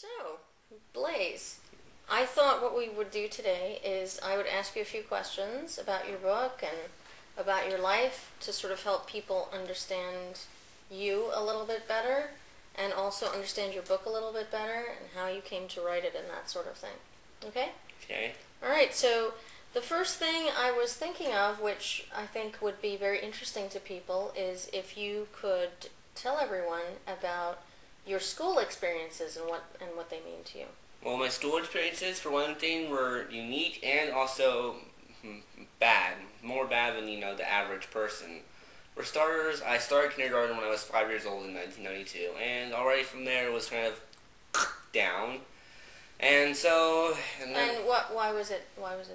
So, Blaze, I thought what we would do today is I would ask you a few questions about your book and about your life to sort of help people understand you a little bit better and also understand your book a little bit better and how you came to write it and that sort of thing. Okay? Okay. All right, so the first thing I was thinking of, which I think would be very interesting to people, is if you could tell everyone about your school experiences and what they mean to you. Well, my school experiences, for one thing, were unique and also bad. More bad than, the average person. For starters, I started kindergarten when I was 5 years old in 1992, and already from there it was kind of down. And so... Why was it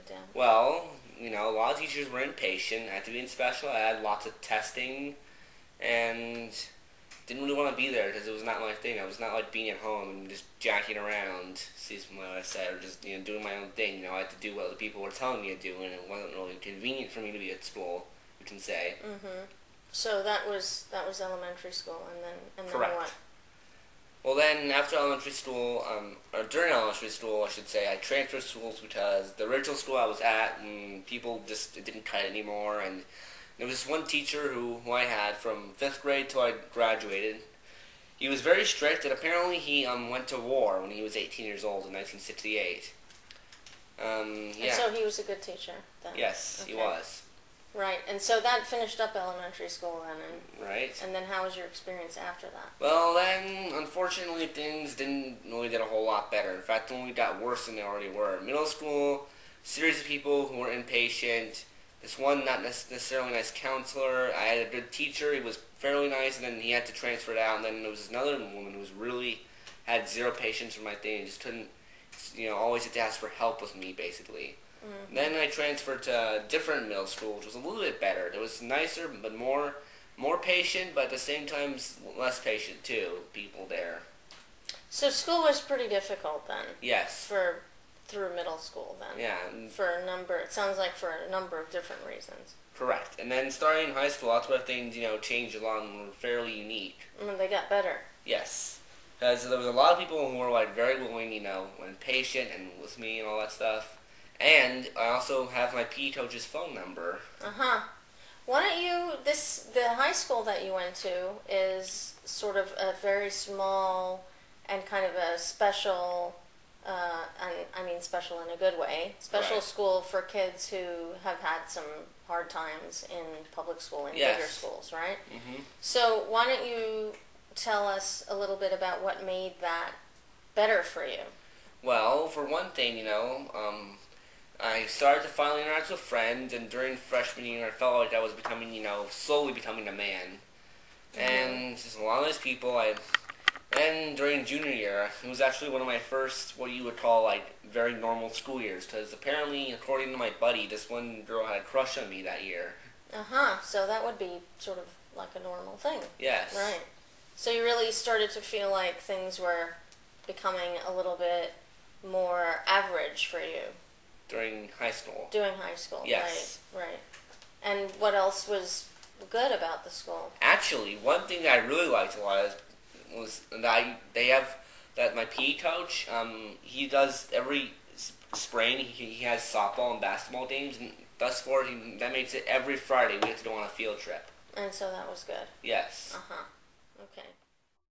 down? Well, a lot of teachers were impatient. I had to be in special ed, lots of testing, and didn't really want to be there because it was not my thing. I was not like being at home and just jacking around, excuse me what I said, or just doing my own thing. I had to do what the people were telling me to do, and it wasn't really convenient for me to be at school, you can say. Mm-hmm. So that was elementary school, and then Correct. What? Well, then after elementary school, or during elementary school, I should say, I transferred schools because the original school I was at, people just it didn't cut it anymore, and there was one teacher who I had from 5th grade till I graduated. He was very strict, and apparently he went to war when he was 18 years old in 1968. Yeah. And so he was a good teacher then? Yes, okay. He was. Right, and so that finished up elementary school then, right. And then how was your experience after that? Well, then, unfortunately, things didn't really get a whole lot better. In fact, they only got worse than they already were. Middle school, series of people who were impatient. This one not necessarily nice counselor. I had a good teacher. He was fairly nice, and then he had to transfer it out. And then there was another woman who was really had zero patience for my thing and just couldn't, always had to ask for help with me, basically. Mm-hmm. Then I transferred to a different middle school, which was a little bit better. It was nicer, but more patient, but at the same time less patient too. People there. So school was pretty difficult then. Yes. Through middle school then. Yeah. It sounds like for a number of different reasons. Correct. And then starting in high school, lots of things changed a lot and were fairly unique. They got better. Yes. Because there was a lot of people who were very willing, and patient and with me and all that stuff. And I also have my PE coach's phone number. Why don't you, the high school that you went to is sort of a very small and kind of a special, and I mean special in a good way, special right. school for kids who have had some hard times in public school and yes. bigger schools, right? Mm-hmm. So why don't you tell us a little bit about what made that better for you? Well, for one thing, I started to finally interact with friends, and during freshman year, I felt like I was becoming, slowly becoming a man. Mm-hmm. And just a lot of those people, then during junior year, it was actually one of my first, what you would call, very normal school years, because apparently, according to my buddy, this one girl had a crush on me that year. So that would be sort of like a normal thing. Yes. Right. So you really started to feel like things were becoming a little bit more average for you. During high school. During high school, yes. Right. And what else was good about the school? Actually, one thing that I really liked a lot was that my PE coach, he does every spring, he has softball and basketball games, and thus far, that makes it every Friday we have to go on a field trip. And so that was good? Yes.